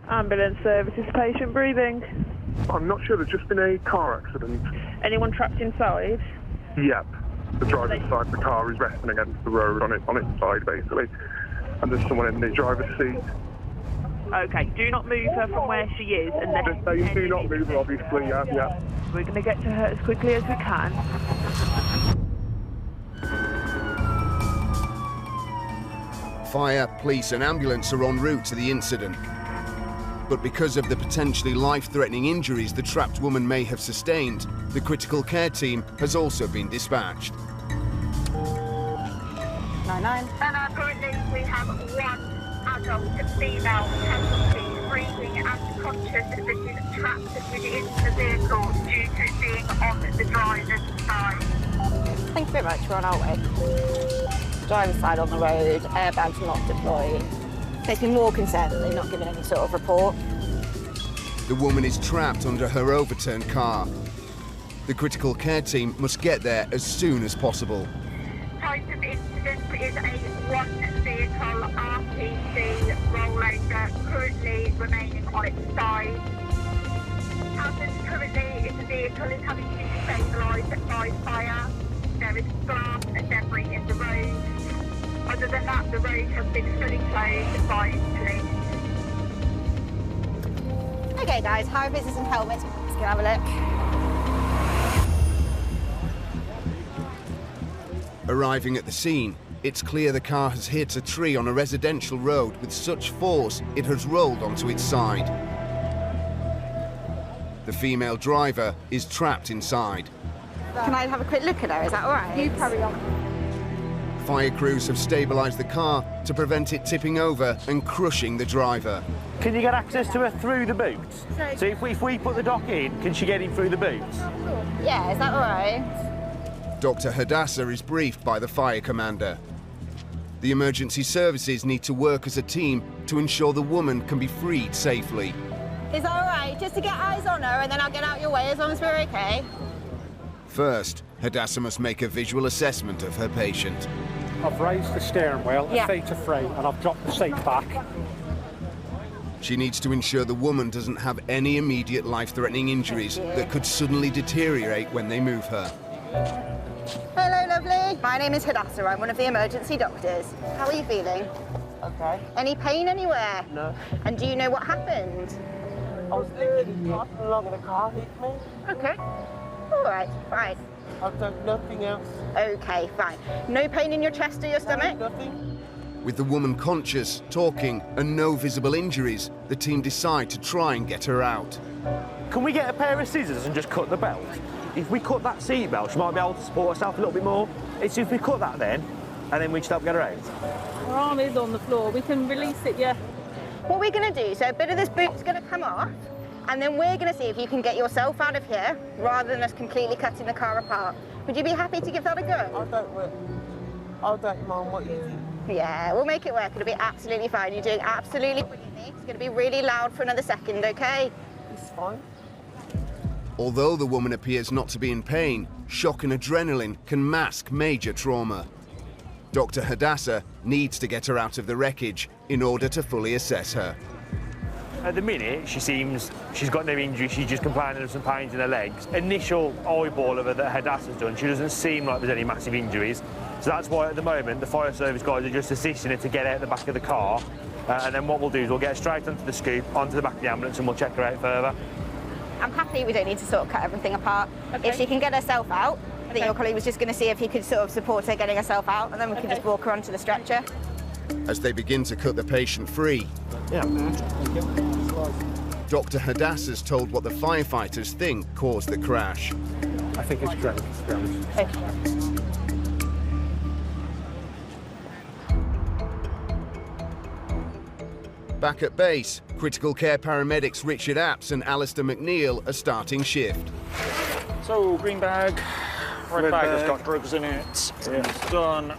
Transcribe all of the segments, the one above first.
Ambulance services, patient breathing. I'm not sure, there's just been a car accident. Anyone trapped inside? Yep. The driver's side of the car is resting against the road on its side, basically. And there's someone in the driver's seat. Okay, do not move her from where she is. And then Just say do not move her, obviously, yeah. We're going to get to her as quickly as we can. Fire, police and ambulance are en route to the incident. But because of the potentially life-threatening injuries the trapped woman may have sustained, the critical care team has also been dispatched. 99. And currently we have one adult female casualty, breathing and conscious, that is trapped within the vehicle due to it being on the driver's side. Thank you very much, we're on our way. Driver's side on the road, airbags not deployed. Makes me more concerned that they've not given any sort of report. The woman is trapped under her overturned car. The critical care team must get there as soon as possible. Type of incident is a one-vehicle RTC rollover, currently remaining on its side. Hazard currently is the vehicle is having to be stabilised by fire. There is glass and debris in the road. Other than that, the road has been fully closed by police. Okay guys, high visors and helmets. Let's go have a look. Arriving at the scene, it's clear the car has hit a tree on a residential road with such force it has rolled onto its side. The female driver is trapped inside. Can I have a quick look at her, is that all right? You carry on. Fire crews have stabilised the car to prevent it tipping over and crushing the driver. Can you get access to her through the boot? So if we put the dock in, can she get in through the boot? Yeah, is that all right? Dr. Hadassah is briefed by the fire commander. The emergency services need to work as a team to ensure the woman can be freed safely. Is that all right? Just to get eyes on her and then I'll get out your way as long as we're okay? First, Hadassah must make a visual assessment of her patient. I've raised the steering wheel a theta free and I've dropped the seat back. She needs to ensure the woman doesn't have any immediate life-threatening injuries that could suddenly deteriorate when they move her. Hello, lovely. My name is Hadassah. I'm one of the emergency doctors. How are you feeling? Okay. Any pain anywhere? No. And do you know what happened? I was thinking not long and the car hit me. Okay. All right, fine. I've done nothing else. Okay, fine. No pain in your chest or your stomach? No, nothing. With the woman conscious, talking, and no visible injuries, the team decide to try and get her out. Can we get a pair of scissors and just cut the belt? If we cut that seat belt, she might be able to support herself a little bit more. It's if we cut that then, and then we just help get her out. Her arm is on the floor. We can release it, yeah. What we're going to do, so a bit of this boot's going to come off, and then we're going to see if you can get yourself out of here rather than us completely cutting the car apart. Would you be happy to give that a go? I don't mind what you do. Yeah, we'll make it work. It'll be absolutely fine. You're doing absolutely brilliantly. It's going to be really loud for another second, okay? It's fine. Although the woman appears not to be in pain, shock and adrenaline can mask major trauma. Dr. Hadassah needs to get her out of the wreckage in order to fully assess her. At the minute, she's got no injury, she's just complaining of some pains in her legs. Initial eyeball of her that Hadassah's done, she doesn't seem like there's any massive injuries. So that's why at the moment the fire service guys are just assisting her to get out the back of the car. And then what we'll do is we'll get her straight onto the scoop, onto the back of the ambulance, and we'll check her out further. I'm happy we don't need to sort of cut everything apart. Okay. If she can get herself out, I think your colleague was just going to see if he could sort of support her getting herself out, and then we can just walk her onto the stretcher. As they begin to cut the patient free, Dr. Hadassah's told what the firefighters think caused the crash. I think it's drunk, to be honest. Back at base, critical care paramedics Richard Apps and Alistair McNeil are starting shift. So, green bag, red bag has got drugs in it. Yeah. Done.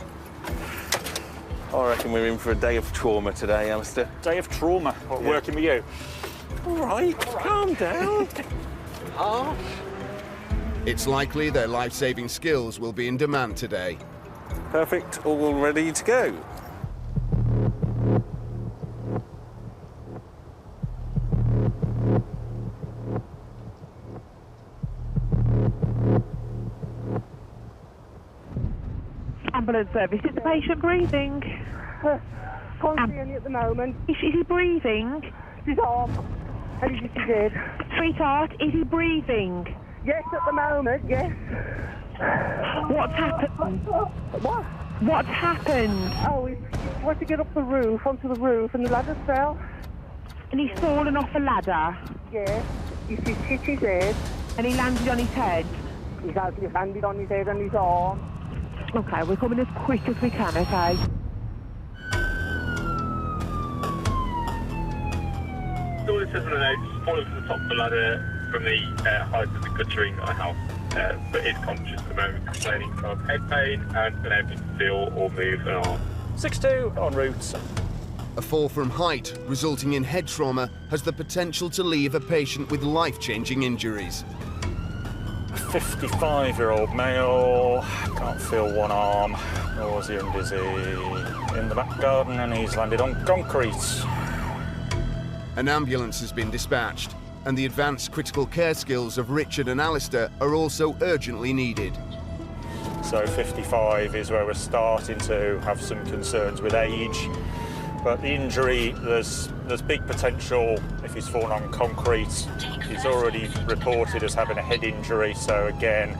I reckon we're in for a day of trauma today, Alistair. Day of trauma? What, working with you? All right, calm down. Harsh. It's likely their life-saving skills will be in demand today. Perfect, all ready to go. Ambulance service, is the patient breathing? Can't see any at the moment. Is he breathing? His arm. And he's dead. Sweetheart, is he breathing? Yes, at the moment, yes. What's happened? What? What's happened? Oh, he tried to get up the roof, onto the roof, and the ladder fell. And he's fallen off a ladder? Yeah. He's hit his head. And he landed on his head? He's actually landed on his head and his arm. Okay, we're coming as quick as we can, okay? All it says on the notes, fallen from the top of the ladder from the height of the guttering at a house, but is conscious at the moment, complaining of head pain and unable to feel or move an arm. 6-2 en route. A fall from height resulting in head trauma has the potential to leave a patient with life-changing injuries. A 55-year-old male, can't feel one arm, nausea and dizzy, in the back garden, and he's landed on concrete. An ambulance has been dispatched, and the advanced critical care skills of Richard and Alistair are also urgently needed. So 55 is where we're starting to have some concerns with age, but the injury, there's big potential if he's fallen on concrete. He's already reported as having a head injury, so again,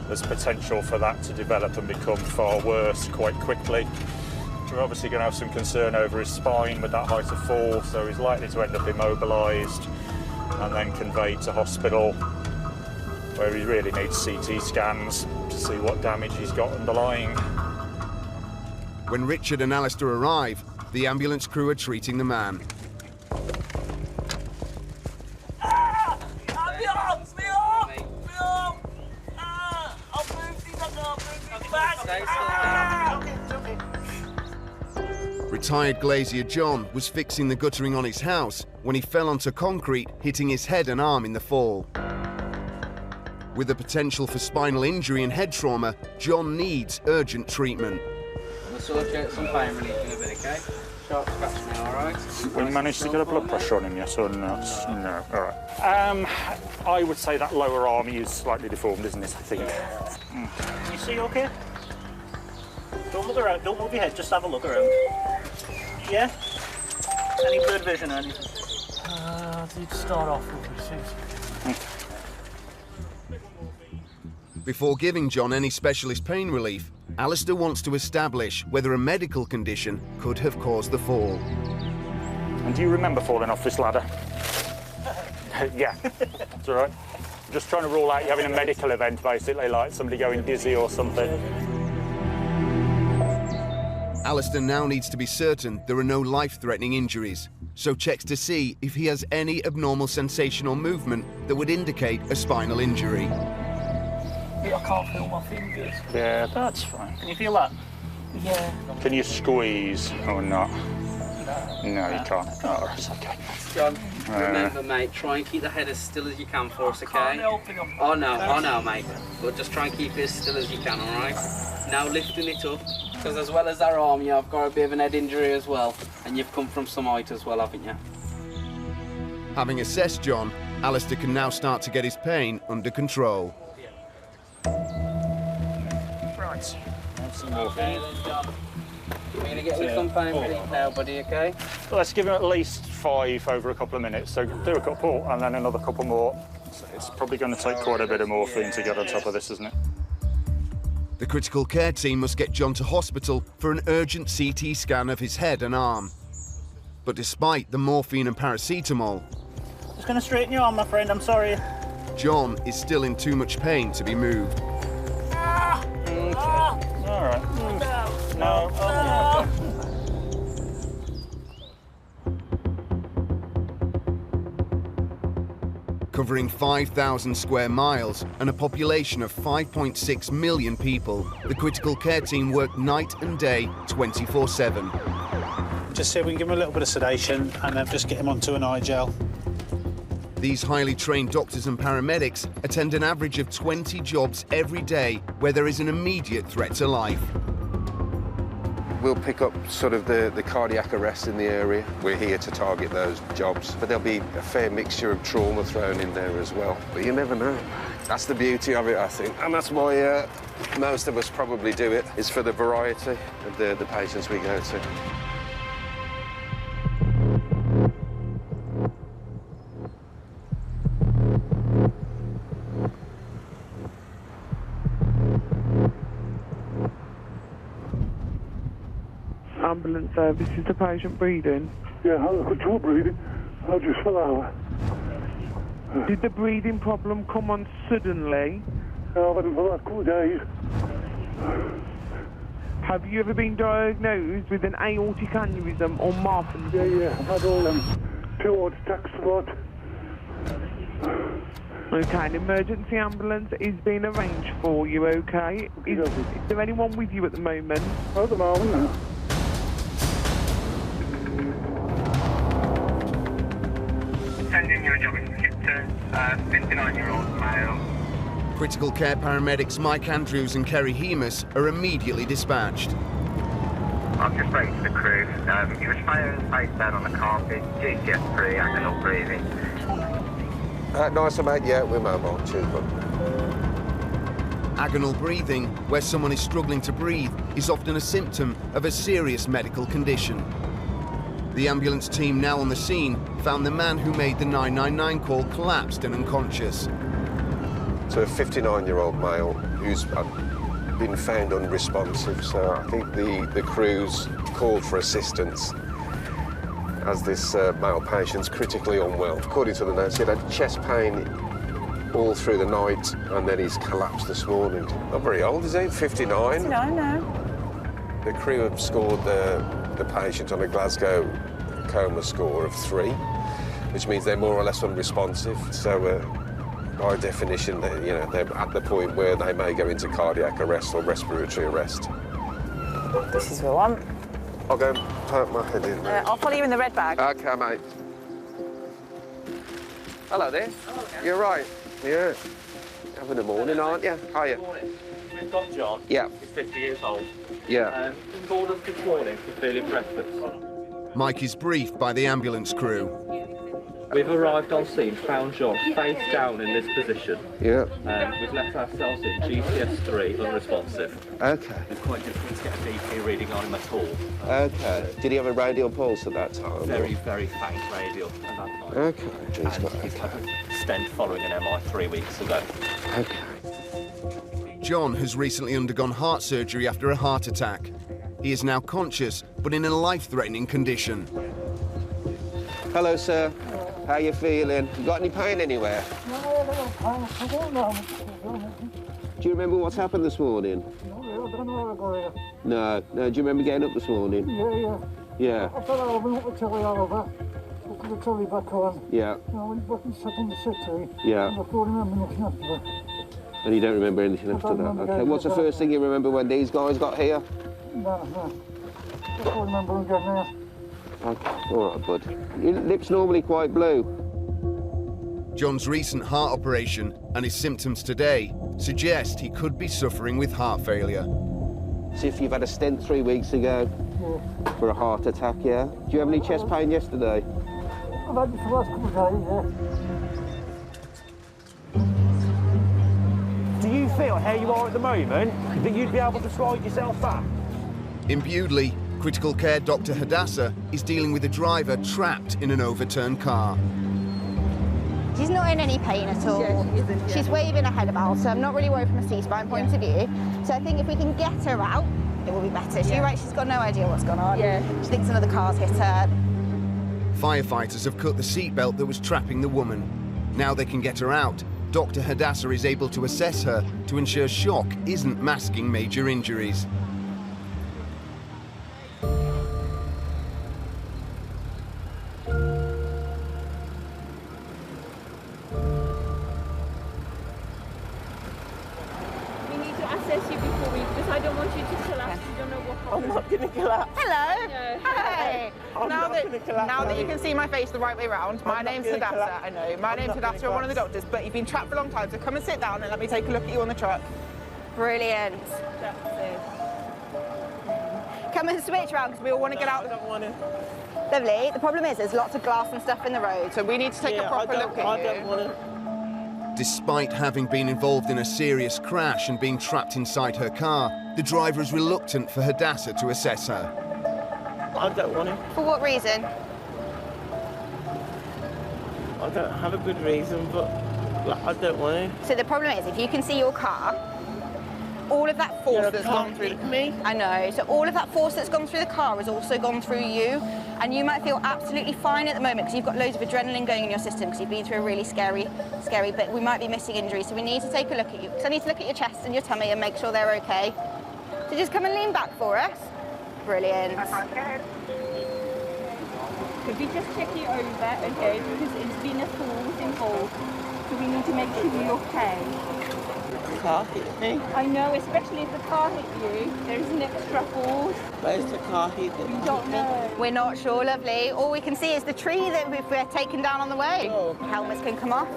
there's potential for that to develop and become far worse quite quickly. We're obviously going to have some concern over his spine with that height of fall, so he's likely to end up immobilised and then conveyed to hospital, where he really needs CT scans to see what damage he's got underlying. When Richard and Alistair arrive, the ambulance crew are treating the man. Retired glazier John was fixing the guttering on his house when he fell onto concrete, hitting his head and arm in the fall. With the potential for spinal injury and head trauma, John needs urgent treatment. We'll sort you out some pain relief in a bit, okay? Sharp scratch now, alright? We managed to get a blood pressure on him, yes or no? No, alright. I would say that lower arm is slightly deformed, isn't it, I think? You see okay? Don't look around, don't move your head, just have a look around. Yeah? Any blurred vision or anything? You'd start off with Before giving John any specialist pain relief, Alistair wants to establish whether a medical condition could have caused the fall. And do you remember falling off this ladder? Yeah, it's all right. I'm just trying to rule out you having a medical event, basically, like somebody going dizzy or something. Alistair now needs to be certain there are no life-threatening injuries, so checks to see if he has any abnormal sensation or movement that would indicate a spinal injury. I can't feel my fingers. Yeah, that's fine. Can you feel that? Yeah. Can you squeeze or not? No, you can't. Oh, it's okay. John, remember, mate, try and keep the head as still as you can for us, okay? I know, mate. But just try and keep it as still as you can, all right? Now lifting it up, because as well as that arm, you've got a bit of an head injury as well, and you've come from some height as well, haven't you? Having assessed John, Alistair can now start to get his pain under control. Right. Have some more. Okay, then, John. We're going to get him some pain relief now, buddy, okay? Well, let's give him at least 5 over a couple of minutes. So do a couple and then another couple more. So it's probably going to take quite a bit of morphine to get on top of this, isn't it? The critical care team must get John to hospital for an urgent CT scan of his head and arm. But despite the morphine and paracetamol, just going to straighten your arm, my friend, I'm sorry. John is still in too much pain to be moved. All right. No. Covering 5,000 square miles and a population of 5.6 million people, the critical care team work night and day, 24/7. Just see if we can give him a little bit of sedation and then just get him onto an eye gel. These highly trained doctors and paramedics attend an average of 20 jobs every day where there is an immediate threat to life. We'll pick up sort of the cardiac arrest in the area. We're here to target those jobs, but there'll be a fair mixture of trauma thrown in there as well. But you never know. That's the beauty of it, I think, and that's why most of us probably do it, is for the variety of the patients we go to. Ambulance service, is the patient breathing? Yeah, I control breathing. I just fell over. Did the breathing problem come on suddenly? I've had it for the last couple of days. Have you ever been diagnosed with an aortic aneurysm or Marfan's? Yeah, I've had all them 2 heart attacks a lot. Okay, an emergency ambulance is being arranged for you, okay? Is there anyone with you at the moment? At the moment, no. Sending your job to 59-year-old male. Critical care paramedics Mike Andrews and Kerry Hemus are immediately dispatched. I've just spoken to the crew. He was firing face down on the carpet, GCS3, agonal breathing. Nice, mate. Yeah, we're mobile. Cheers, bud. Agonal breathing, where someone is struggling to breathe, is often a symptom of a serious medical condition. The ambulance team now on the scene found the man who made the 999 call collapsed and unconscious. So a 59-year-old male who's been found unresponsive, so I think the crews called for assistance as this male patient's critically unwell. According to the notes, he had chest pain all through the night and then he's collapsed this morning. Not very old, is he? 59? 59 now. The crew have scored the patient on a Glasgow coma score of 3, which means they're more or less unresponsive. So by definition, they're at the point where they may go into cardiac arrest or respiratory arrest. This is the one. I'll go and poke my head in there. I'll follow you in the red bag. OK, mate. Hello there. You're right. Yeah. Having a morning, aren't you? Hiya. We've got John. Yeah. He's 50 years old. Yeah. He called us this morning for feeling breathless. Mike is briefed by the ambulance crew. We've arrived on scene, found John face down in this position. Yeah. We've left ourselves in GCS3, unresponsive. OK. It's quite difficult to get a BP reading on him at all. OK. Did he have a radial pulse at that time? Very, very faint radial at that time. OK. And he's had a stent following an MI 3 weeks ago. OK. John has recently undergone heart surgery after a heart attack. He is now conscious, but in a life-threatening condition. Hello, sir. How you feeling? You got any pain anywhere? Do you remember what's happened this morning? No. Do you remember getting up this morning? Yeah. I fell over and put the telly over. Put the telly back on. Yeah. I went back and sat on the settee. Yeah. And I can't remember nothing after that. And you don't remember anything after that? Okay. What's the first thing you remember when these guys got here? No. I can't remember them getting there. Okay. All right, bud. Your lips normally quite blue. John's recent heart operation and his symptoms today suggest he could be suffering with heart failure. So if you've had a stent 3 weeks ago for a heart attack, yeah? Do you have any chest pain yesterday? I've had it for the last couple of days, Do you feel how you are at the moment that you'd be able to slide yourself back? In Bewdley, critical care Dr. Hadassah is dealing with a driver trapped in an overturned car. She's not in any pain at all. Yeah, she isn't, yeah. She's waving her head about, so I'm not really worried from a C-spine point of view. So I think if we can get her out, it will be better. She's right, she's got no idea what's gone on. Yeah. She thinks another car's hit her. Firefighters have cut the seatbelt that was trapping the woman. Now they can get her out. Dr. Hadassah is able to assess her to ensure shock isn't masking major injuries. I'm not going to collapse. Hello. No. Hey. I'm Now not gonna collapse. that you can see my face the right way round, my name's gonna Hadassah. collapse. I know. My name's not gonna Hadassah. I'm one of the collapse. doctors, but you've been trapped for a long time, so come and sit down and let me take a look at you on the truck. Brilliant. Come come and switch around because we all want to get out. I don't want to. Lovely. The problem is there's lots of glass and stuff in the road, so we need to take a proper look at I you. don't want to. Despite having been involved in a serious crash and being trapped inside her car, the driver is reluctant for Hadassah to assess her. I don't want to. For what reason? I don't have a good reason, but like, I don't want to. So the problem is, if you can see your car, all of that force that's gone through me. I know. So all of that force that's gone through the car has also gone through you, and you might feel absolutely fine at the moment because you've got loads of adrenaline going in your system because you've been through a really scary. But we might be missing injuries, so we need to take a look at you. Because I need to look at your chest and your tummy and make sure they're okay. So just come and lean back for us. Brilliant. Could we just check you over, okay? Because it's been a force involved, so we need to make sure you're okay. The car hit me. I know, especially if the car hit you, there's an extra force. Where's the car hit? We don't know. We're not sure, lovely. All we can see is the tree that we're taken down on the way. Helmets can come off.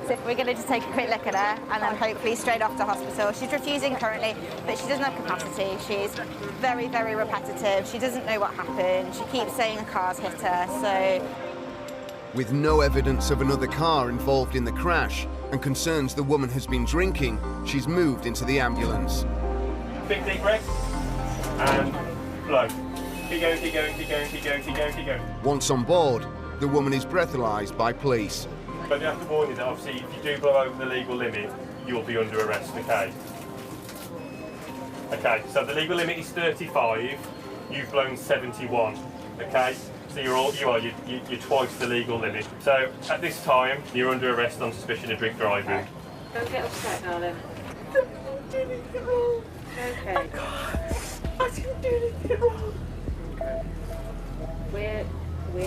So we're going to just take a quick look at her and then hopefully straight off to hospital. She's refusing currently, but she doesn't have capacity. She's very, very repetitive. She doesn't know what happened. She keeps saying a car's hit her, so... With no evidence of another car involved in the crash and concerns the woman has been drinking, she's moved into the ambulance. Big deep breath and blow. Keep going, keep going, keep going, keep going, keep going, keep going. Once on board, the woman is breathalyzed by police. But you have to warn you that obviously if you do blow over the legal limit, you'll be under arrest, okay? Okay, so the legal limit is 35, you've blown 71, okay? So you're twice the legal limit. So at this time, you're under arrest on suspicion of drink driving. Don't get upset, darling. I didn't do anything wrong. Okay. I didn't do anything wrong. We're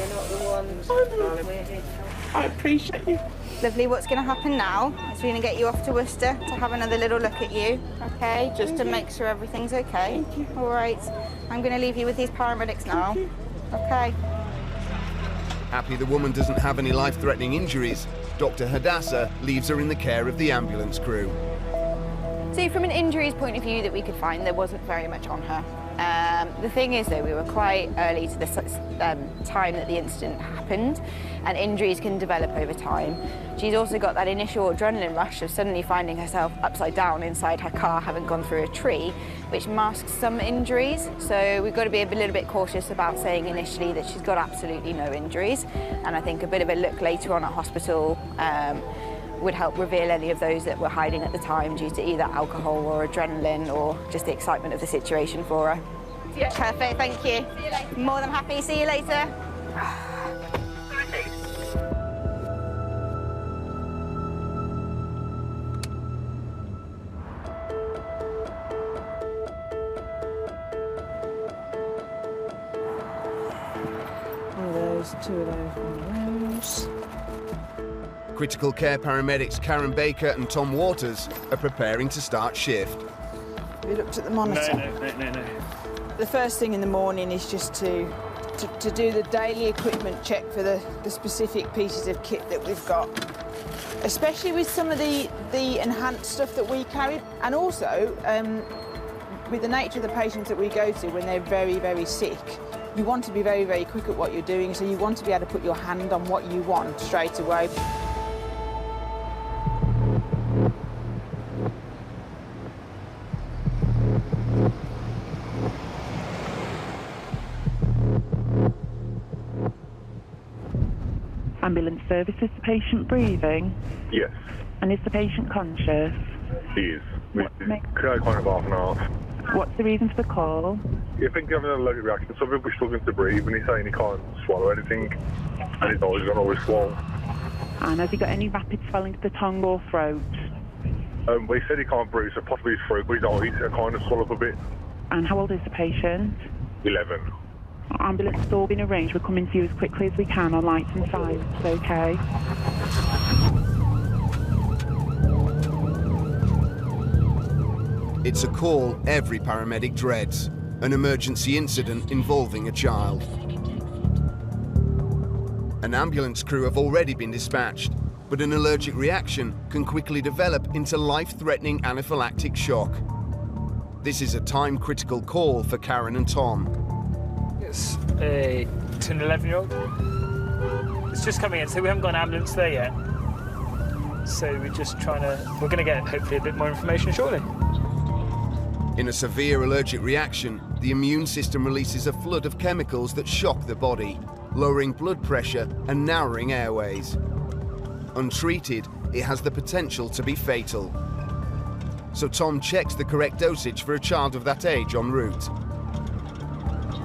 not the ones, darling. We're here to help. I appreciate you. Lovely, what's going to happen now is we're going to get you off to Worcester to have another little look at you, okay? Just to make sure everything's okay. All right. I'm going to leave you with these paramedics now. Okay. Happy the woman doesn't have any life-threatening injuries, Dr. Hadassah leaves her in the care of the ambulance crew. So from an injuries point of view that we could find, there wasn't very much on her. The thing is, though, we were quite early to the time that the incident happened, and injuries can develop over time. She's also got that initial adrenaline rush of suddenly finding herself upside down inside her car, having gone through a tree, which masks some injuries. So we've got to be a little bit cautious about saying initially that she's got absolutely no injuries. And I think a bit of a look later on at hospital would help reveal any of those that were hiding at the time due to either alcohol or adrenaline or just the excitement of the situation for her. Yeah. Perfect, thank you. See you later. More than happy, see you later. Two of those rooms. Critical care paramedics Karen Baker and Tom Waters are preparing to start shift. Have you looked at the monitor? No. The first thing in the morning is just to do the daily equipment check for the specific pieces of kit that we've got, especially with some of the enhanced stuff that we carry, and also with the nature of the patients that we go to when they're very, very sick. You want to be very, very quick at what you're doing, so you want to be able to put your hand on what you want straight away. Ambulance service, is the patient breathing? Yes, And is the patient conscious? he is. Kind of half and half. What's the reason for the call? You think he's having an allergic reaction? Some people are struggling to breathe, and he's saying he can't swallow anything, and his nose is gone always swollen. And has he got any rapid swelling to the tongue or throat? Well, he said he can't breathe, so possibly his throat, but his eyes are kind of swell up a bit. And how old is the patient? 11. Ambulance has all been arranged. We're coming to you as quickly as we can on lights and sirens, okay? It's a call every paramedic dreads, an emergency incident involving a child. An ambulance crew have already been dispatched, but an allergic reaction can quickly develop into life-threatening anaphylactic shock. This is a time-critical call for Karen and Tom. It's a 10, 11-year-old. It's just coming in, so we haven't got an ambulance there yet. So we're just trying to, we're going to get hopefully a bit more information shortly. In a severe allergic reaction, the immune system releases a flood of chemicals that shock the body, lowering blood pressure and narrowing airways. Untreated, it has the potential to be fatal. So Tom checks the correct dosage for a child of that age en route.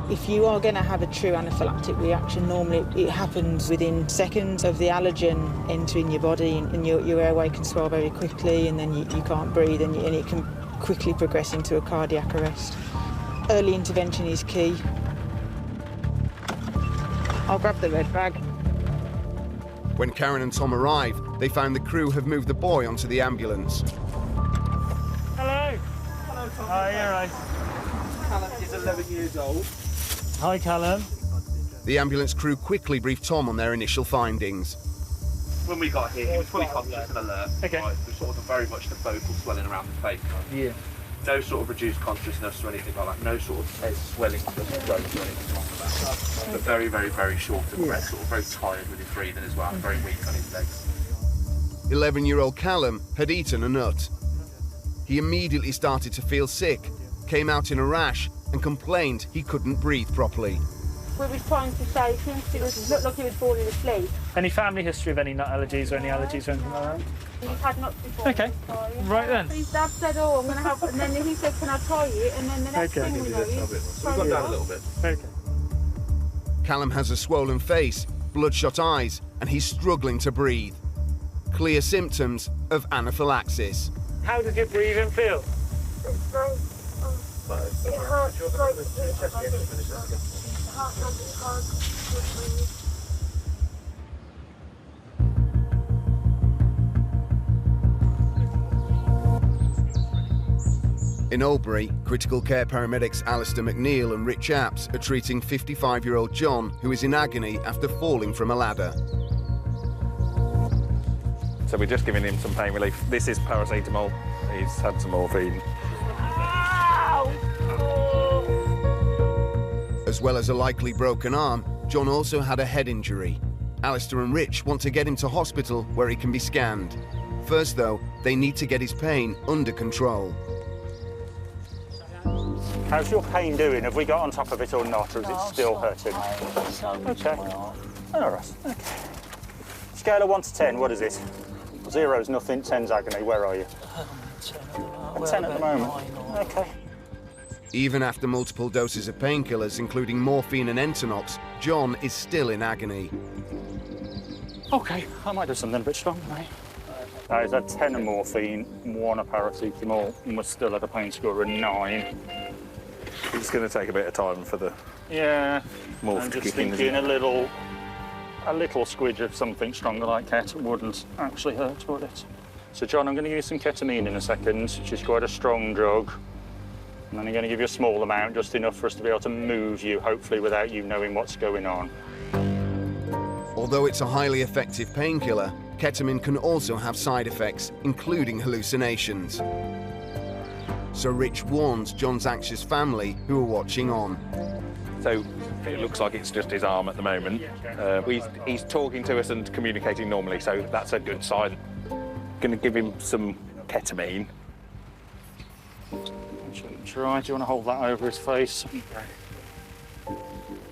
If you are going to have a true anaphylactic reaction, normally it happens within seconds of the allergen entering your body, and your airway can swell very quickly, and then you can't breathe, and it can quickly progress into a cardiac arrest. Early intervention is key. I'll grab the red bag. When Karen and Tom arrive, they find the crew have moved the boy onto the ambulance. Hello. Hello, Tom. Hi, you're right. Callum is 11 years old. Hi, Callum. The ambulance crew quickly brief Tom on their initial findings. When we got here, he was fully conscious and alert. Okay. Right, with sort of very much the vocal swelling around the face. Yeah. No sort of reduced consciousness or anything like that. No sort of head swelling to the throat or anything like that. But very, very, very short of breath, sort of very tired with his breathing as well, very weak on his legs. 11-year-old Callum had eaten a nut. He immediately started to feel sick, came out in a rash, and complained he couldn't breathe properly. We were trying to save him because it looked like he was falling asleep. Any family history of any nut allergies or any allergies or anything like that? He's had nuts before. Okay, right then. So his dad said, oh, I'm going to have, and then he said, can I try it? And then the next thing we know, he's We've gone down a little bit. Okay. Callum has a swollen face, bloodshot eyes, and he's struggling to breathe. Clear symptoms of anaphylaxis. How does your breathing feel? It's like, it hurts like In Albury, critical care paramedics Alistair McNeil and Rich Apps are treating 55-year-old John, who is in agony after falling from a ladder. So we're just giving him some pain relief. This is paracetamol. He's had some morphine. As well as a likely broken arm, John also had a head injury. Alistair and Rich want to get him to hospital where he can be scanned. First, though, they need to get his pain under control. How's your pain doing? Have we got on top of it or not, or is it still hurting? Okay. All right. Okay. Scale of 1 to 10, what is it? 0's nothing, 10's agony. Where are you? 10 at the moment. Okay. Even after multiple doses of painkillers, including morphine and Entonox, John is still in agony. Okay, I might do something a bit strong, mate. He's had 10 of morphine, 1 of paracetamol, and we're still at a pain score of 9. It's going to take a bit of time for the morph I'm to just kick in. thinking a little squidge of something stronger like ket wouldn't actually hurt, would it? So, John, I'm going to give you some ketamine in a second, which is quite a strong drug. And then I'm going to give you a small amount, just enough for us to be able to move you, hopefully without you knowing what's going on. Although it's a highly effective painkiller, ketamine can also have side effects, including hallucinations. So Rich warns John's anxious family, who are watching on. So it looks like it's just his arm at the moment. He's talking to us and communicating normally, so that's a good sign. Going to give him some ketamine. Try. Do you want to hold that over his face?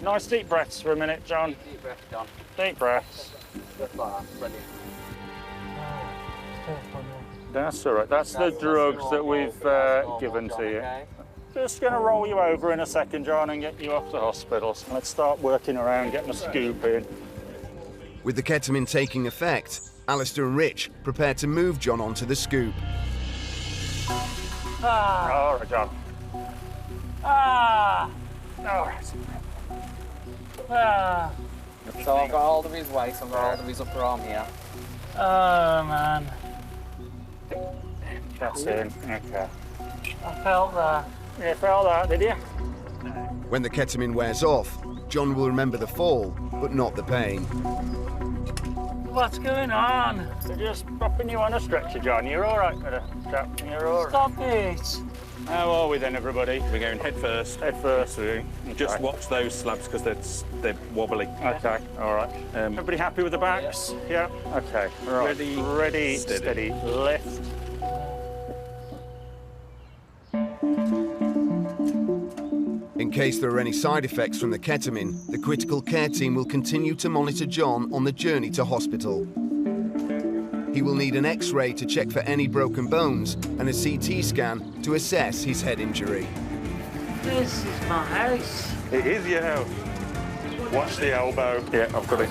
Nice deep breaths for a minute, John. Deep breath, John. Deep breaths. Just like that. Brilliant. That's all right. That's the drugs that we've given to you. Just going to roll you over in a second, John, and get you off to hospital. So let's start working around, getting a scoop in. With the ketamine taking effect, Alistair and Rich prepare to move John onto the scoop. All right, John. All right. So I've got hold of his waist, I've got hold of his upper arm here. Oh, man. That's in. Okay. I felt that. You felt that, did you? When the ketamine wears off, John will remember the fall, but not the pain. what's going on? They're just dropping you on a stretcher, John. You're all right, chap. You're all right. Stop it. How are we then, everybody? We're going head first. Head first, really. Just watch those slabs because they're wobbly. Okay, all right. Everybody happy with the backs? Yeah. Okay. Right. Ready. Steady. Left. In case there are any side effects from the ketamine, the critical care team will continue to monitor John on the journey to hospital. He will need an X-ray to check for any broken bones and a CT scan to assess his head injury. This is my house. It is your house. Watch the elbow. Yeah, I've got it.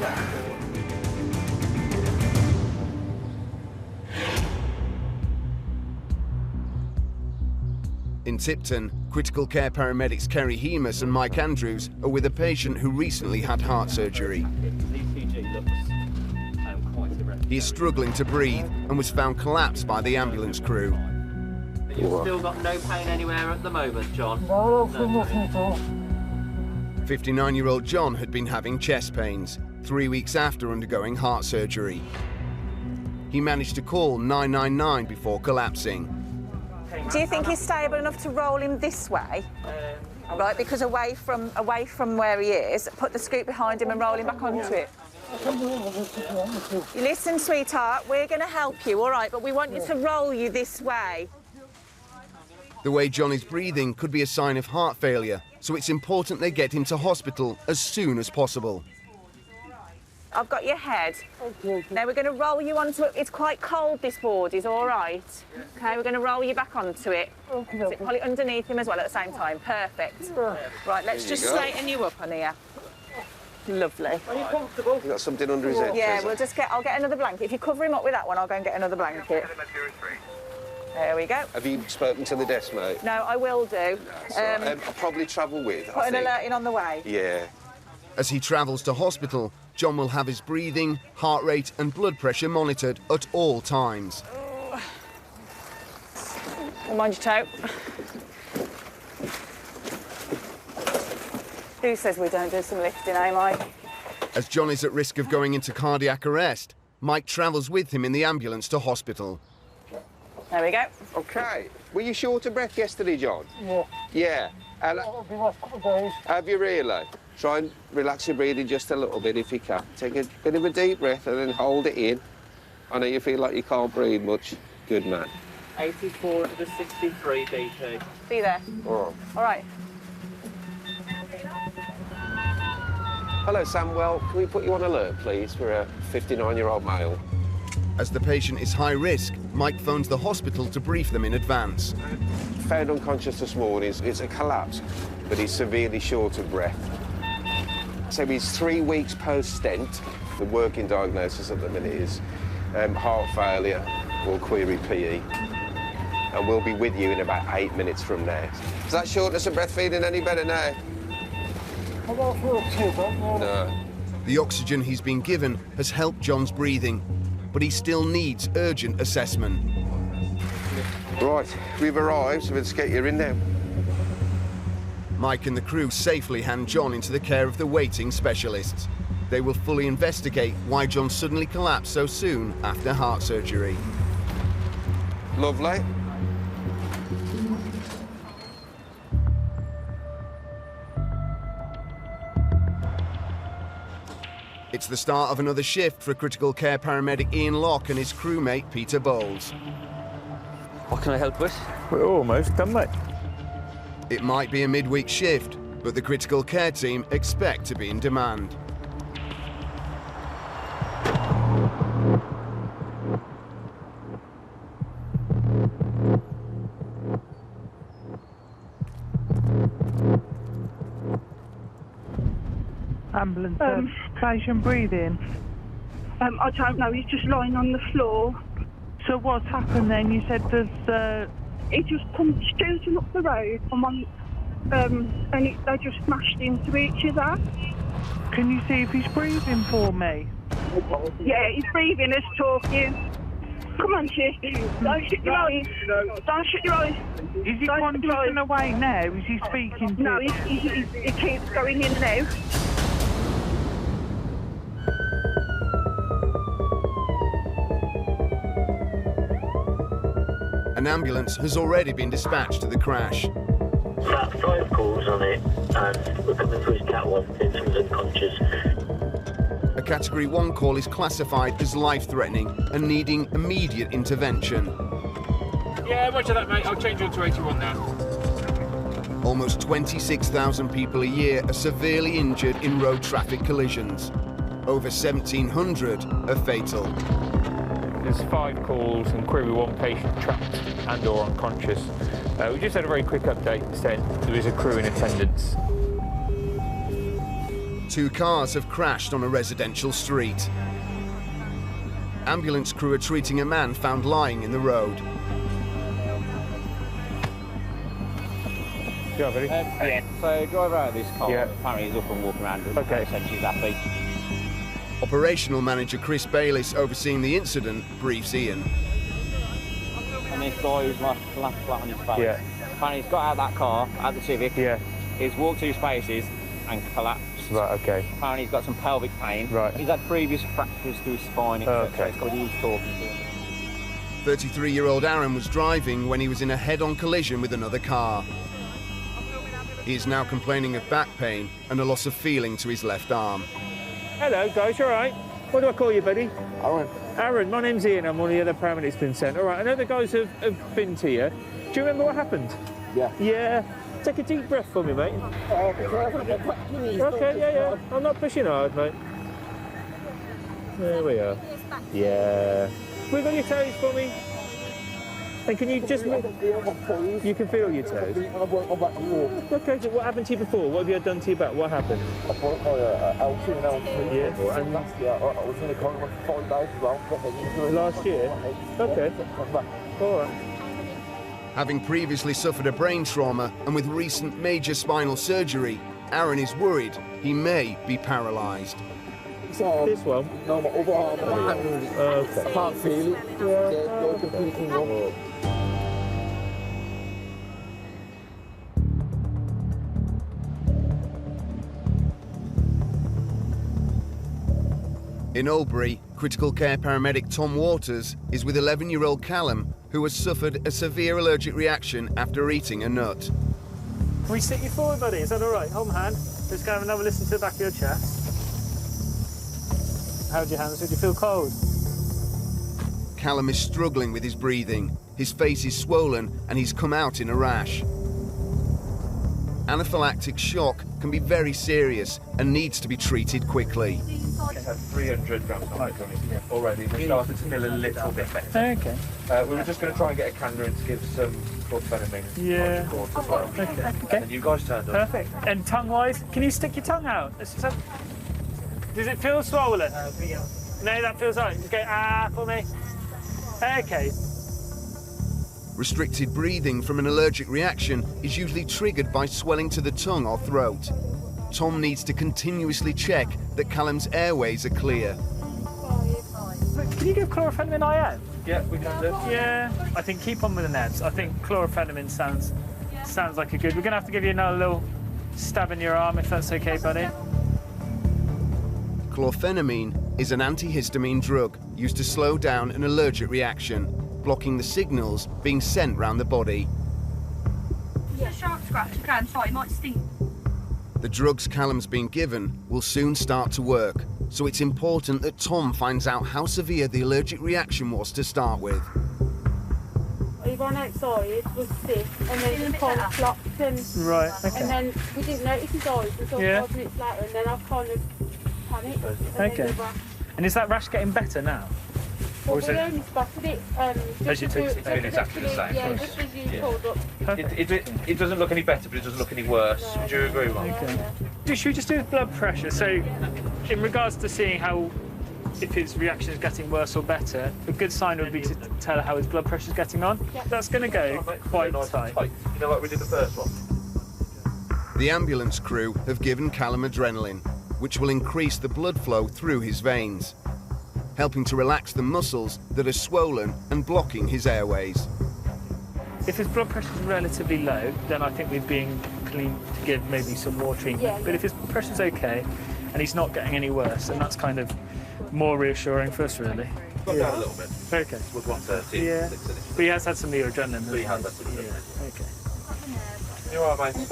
In Tipton, critical care paramedics Kerry Hemus and Mike Andrews are with a patient who recently had heart surgery. He is struggling to breathe and was found collapsed by the ambulance crew. You've still got no pain anywhere at the moment, John? No, nothing at all. 59-year-old John had been having chest pains 3 weeks after undergoing heart surgery. He managed to call 999 before collapsing. Do you think he's stable enough to roll him this way? Right, because away from where he is, put the scoop behind him and roll him back onto it. Listen, sweetheart, we're going to help you, all right, but we want you to roll you this way. The way John is breathing could be a sign of heart failure, so it's important they get him to hospital as soon as possible. I've got your head. Now we're going to roll you onto it. It's quite cold, this board is all right. OK, we're going to roll you back onto it. So pull it underneath him as well at the same time. Perfect. Right, let's just straighten you up on here. Lovely. Are you comfortable? You got something under his head? Yeah, I'll get another blanket. If you cover him up with that one, I'll go and get another blanket. There we go. Have you spoken to the desk, mate? No, I will do. I'll probably travel with. Put an alert in on the way. Yeah. As he travels to hospital, John will have his breathing, heart rate and blood pressure monitored at all times. Mind your toe. Who says we don't do some lifting, eh, Mike? As John is at risk of going into cardiac arrest, Mike travels with him in the ambulance to hospital. There we go. OK. Were you short of breath yesterday, John? Yeah. Yeah. That'll be last couple of days. Have you really? Try and relax your breathing just a little bit if you can. Take a bit of a deep breath and then hold it in. I know you feel like you can't breathe much. Good man. 84 to the 63 BP. See there? All right. Hello, Samuel. Can we put you on alert, please, for a 59-year-old male? As the patient is high risk, Mike phones the hospital to brief them in advance. Found unconscious this morning. It's a collapse, but he's severely short of breath. So he's 3 weeks post-stent. The working diagnosis at the minute is heart failure or query PE. And we'll be with you in about 8 minutes from now. Is that shortness of breath feeling any better now? I don't feel too bad, no. No. The oxygen he's been given has helped John's breathing, but he still needs urgent assessment. Right, we've arrived, so let's get you in now. Mike and the crew safely hand John into the care of the waiting specialists. They will fully investigate why John suddenly collapsed so soon after heart surgery. Lovely. It's the start of another shift for critical care paramedic Ian Locke and his crewmate Peter Bowles. What can I help with? We're almost done, mate. It might be a midweek shift, but the critical care team expect to be in demand. Ambulance, patient breathing. I don't know, he's just lying on the floor. So what's happened then? You said there's... He just come scooting up the road and they just smashed into each other. Can you see if he's breathing for me? Yeah, he's breathing, he's talking. Come on, Chick. Don't shut your eyes. Don't shut your eyes. Is he wandering away now? Is he speaking to... No, he keeps going in and out. An ambulance has already been dispatched to the crash. About 5 calls on it, and we're coming through his Cat 1, victims unconscious. A Category 1 call is classified as life-threatening and needing immediate intervention. Yeah, roger that, mate. I'll change you to 81 now. Almost 26,000 people a year are severely injured in road traffic collisions. Over 1,700 are fatal. There's 5 calls and query 1 patient trapped and or unconscious. We just had a very quick update saying there is a crew in attendance. 2 cars have crashed on a residential street. Ambulance crew are treating a man found lying in the road. Yeah, buddy. So driver out of this car, apparently he's up and walking around, okay. Said she's happy. Operational manager Chris Bayliss, overseeing the incident, briefs Ian. And this guy who's like flat on his face, apparently he's got out of that car, out of the Civic, he's walked 2 spaces and collapsed. Right, okay. Apparently he's got some pelvic pain. Right. He's had previous fractures to his spine, etc. Okay. He's talking to him. 33-year-old Aaron was driving when he was in a head-on collision with another car. He is now complaining of back pain and a loss of feeling to his left arm. Hello, guys, you all right? What do I call you, buddy? Aaron. Aaron, my name's Ian. I'm one of the other paramedics been sent. All right, I know the guys have been to you. Do you remember what happened? Yeah. Yeah. Take a deep breath for me, mate. Okay, yeah. I'm not pushing hard, mate. There we are. Yeah. Wiggle your toes for me. And can you just... You can feel your toes? Okay, so what happened to you before? What have you done to your back? What happened? I broke my L2 and L3. Yeah. And last year, I was in the car for 5 days as well. Last year? Okay. All right. Having previously suffered a brain trauma and with recent major spinal surgery, Aaron is worried he may be paralysed. This one? No, my other arm. Okay. I can't feel it. Yeah, completely numb. In Albury, critical care paramedic Tom Waters is with 11-year-old Callum, who has suffered a severe allergic reaction after eating a nut. Can we sit you forward, buddy? Is that all right? Hold my hand. Let's go have another listen to the back of your chest. How's your hands? Did you feel cold? Callum is struggling with his breathing. His face is swollen and he's come out in a rash. Anaphylactic shock can be very serious and needs to be treated quickly. It's had 300 grams of agony already. We started to feel a little bit better. Okay. We were just going to try and get a candor in to give some chlorphenamine Yeah. as well. Okay. And you guys turned up. Perfect. And tongue-wise, can you stick your tongue out? Does it feel swollen? No, that feels all right. Just go, for me. Okay. Restricted breathing from an allergic reaction is usually triggered by swelling to the tongue or throat. Tom needs to continuously check that Callum's airways are clear. Can you give chlorphenamine IM? Yeah, we can do. Yeah, I think keep on with the nebs. I think chlorphenamine sounds like a good... We're going to have to give you another little stab in your arm, if that's okay, buddy. Chlorphenamine is an antihistamine drug used to slow down an allergic reaction, blocking the signals being sent round the body. Yeah, sharp scratch again, sorry, it might sting. The drugs Callum's been given will soon start to work, so it's important that Tom finds out how severe the allergic reaction was to start with. He ran outside, was sick, and then he kind of flopped and... Right, okay. And then we didn't notice his eyes until 5 minutes later, and then I kind of panicked. Okay. And is that rash getting better now? Well, Or is we it... only spotted it As you took it, just exactly the same. Yeah, just as you pulled up. It doesn't look any better, but it doesn't look any worse. No, Do you agree, Mark? Okay. Should we just do blood pressure? So, in regards to seeing how, if his reaction is getting worse or better, a good sign would be to tell how his blood pressure is getting on. Yeah. That's going to go quite tight. You know, like we did the first one. The ambulance crew have given Callum adrenaline, which will increase the blood flow through his veins, helping to relax the muscles that are swollen and blocking his airways. If his blood pressure is relatively low, then I think we'd be inclined to give maybe some more treatment. Yeah. But if his blood pressure's okay and he's not getting any worse, then that's kind of more reassuring for us, really. got down a little bit. Okay. Was 130. Yeah. But he has had some adrenaline. He has had some adrenaline. Okay. You all right, mate?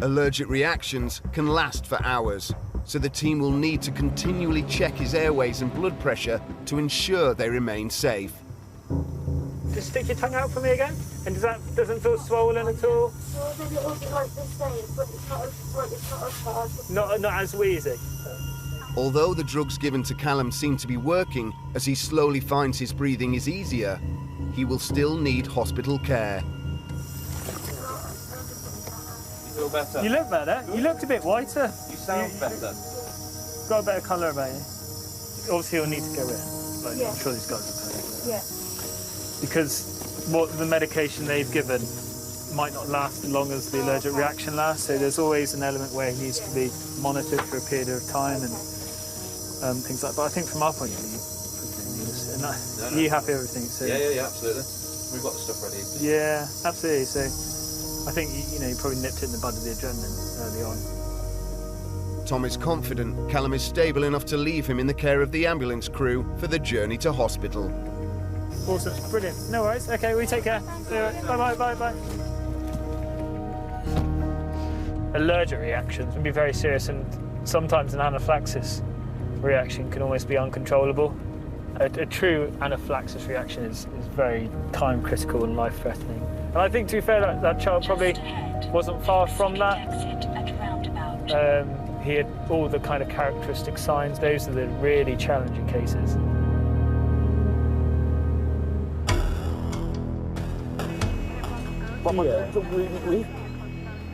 Allergic reactions can last for hours, so the team will need to continually check his airways and blood pressure to ensure they remain safe. Just stick your tongue out for me again. And doesn't feel swollen at all? Well, a little bit like the same, but it's not as hard. Not as wheezy. Although the drugs given to Callum seem to be working as he slowly finds his breathing is easier, he will still need hospital care. You feel better? You look better. You looked a bit whiter. You sound better. Got a better colour about you. Obviously, he'll need to go in. Like, Yeah. I'm sure these guys will go in. Yeah. Because what the medication they've given might not last as long as the allergic reaction lasts, so there's always an element where he needs to be monitored for a period of time and things like that. But I think from our point of view, you happy with everything? So Yeah, absolutely. We've got the stuff ready. Yeah, absolutely. So I think you probably nipped it in the bud of the adrenaline early on. Tom is confident Callum is stable enough to leave him in the care of the ambulance crew for the journey to hospital. Awesome, brilliant. No worries. Okay, we take care. Bye, bye, bye, bye. Allergic reactions can be very serious, and sometimes an anaphylaxis reaction can almost be uncontrollable. A true anaphylaxis reaction is very time critical and life threatening. And I think, to be fair, that child probably wasn't far from that. He had all the kind of characteristic signs. Those are the really challenging cases.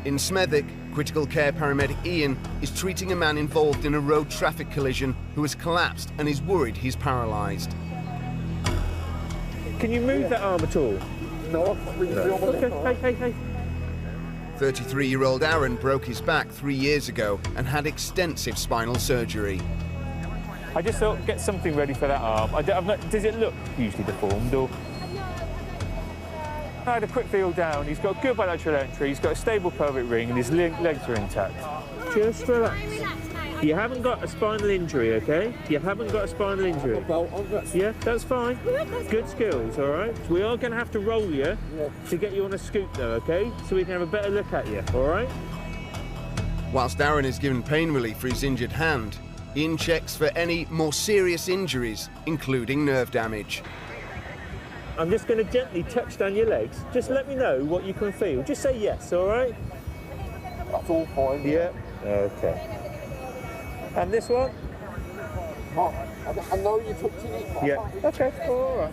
In Smethwick, critical care paramedic Ian is treating a man involved in a road traffic collision who has collapsed and is worried he's paralysed. Can you move that arm at all? No. Okay, hey. 33-year-old Aaron broke his back 3 years ago and had extensive spinal surgery. I just thought, get something ready for that arm. Does it look hugely deformed, or? I had a quick feel down. He's got good bilateral entry, he's got a stable pelvic ring, and his legs are intact. Just relax. You haven't got a spinal injury, okay? You haven't got a spinal injury. Yeah, that's fine. Good skills, all right? We are going to have to roll you to get you on a scoop, though, okay? So we can have a better look at you, all right? Whilst Aaron is given pain relief for his injured hand, Ian checks for any more serious injuries, including nerve damage. I'm just going to gently touch down your legs. Just let me know what you can feel. Just say yes, all right? That's all fine. Yeah. Okay. And this one? I know you're touching it. Yeah. Okay. All right.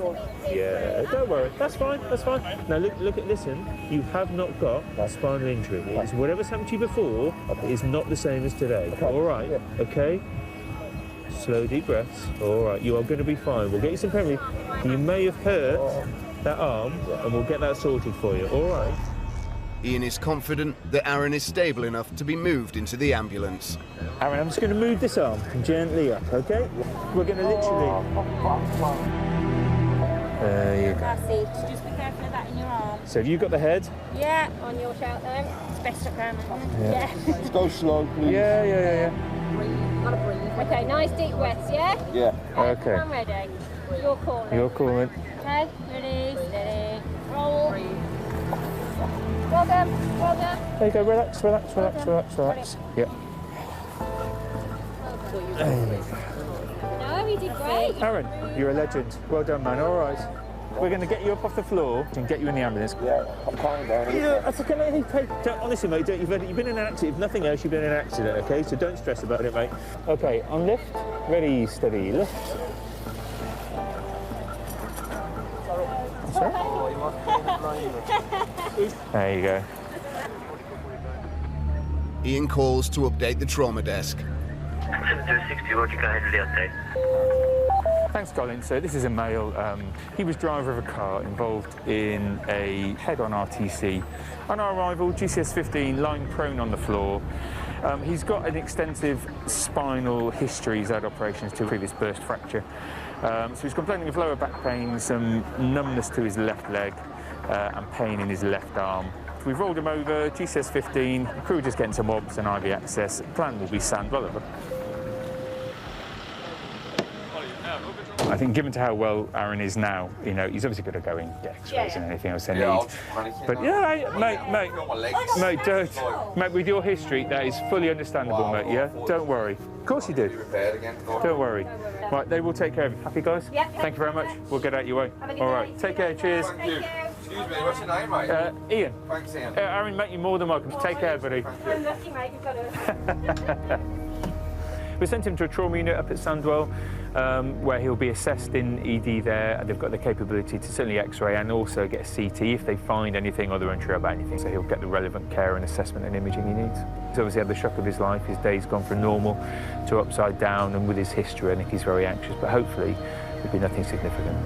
Yeah. Don't worry. That's fine. That's fine. Now listen. You have not got a spinal injury. It's whatever's happened to you before is not the same as today. Okay. All right. Yeah. Okay. Slow, deep breaths. All right. You are going to be fine. We'll get you some pain relief. You may have hurt that arm, and we'll get that sorted for you. All right. Ian is confident that Aaron is stable enough to be moved into the ambulance. Aaron, I'm just going to move this arm gently up, okay? We're going to literally... There you go. That's it. Just be careful of that in your arm. So have you got the head? Yeah, on your shout then. It's best I can. Yeah. Just go slow, please. Yeah. Breathe. Gotta breathe. Okay, nice deep breaths, yeah? Yeah. Okay. I'm ready. You're calling. You're calling. Okay, ready, steady, roll. Breathe. Well done. There you go, relax. Yeah. No, you did great. Aaron, you're a legend. Well done, man. All right. We're going to get you up off the floor and get you in the ambulance. Yeah, I'm calming down. Yeah, that's okay. Hey, honestly, mate, you've been in an accident. If nothing else, you've been in an accident, okay? So don't stress about it, mate. Okay, on lift. Ready, steady, lift. There you go. Ian calls to update the trauma desk. 7260, Roger, go ahead with the update. Thanks, Colin. So this is a male. He was driver of a car involved in a head-on RTC. On our arrival, GCS 15, lying prone on the floor. He's got an extensive spinal history. He's had operations to a previous burst fracture. So he's complaining of lower back pain, some numbness to his left leg, and pain in his left arm. We've rolled him over, GCS 15, the crew just getting some obs and IV access. Plan will be sand, blah, blah, blah. I think given to how well Aaron is now, you know, he's obviously going to go and get x-rays and anything else they need. But yeah, mate, don't. Mate, with your history, that is fully understandable, mate, yeah? Don't worry. Of course you do. Don't worry. Right, they will take care of you. Happy, guys? Yeah. Thank you very much. We'll get out your way. All right, take care. Cheers. Thank you. Excuse me, what's your name, mate? Ian. Thanks, Ian. Aaron, mate, you're more than welcome. Take care, buddy. I'm lucky, mate. You've got us. We sent him to a trauma unit up at Sandwell, where he'll be assessed in ED there. They've got the capability to certainly X-ray and also get a CT if they find anything or they're unsure about anything. So he'll get the relevant care and assessment and imaging he needs. He's obviously had the shock of his life. His day's gone from normal to upside down, and with his history, I think he's very anxious. But hopefully, there'll be nothing significant.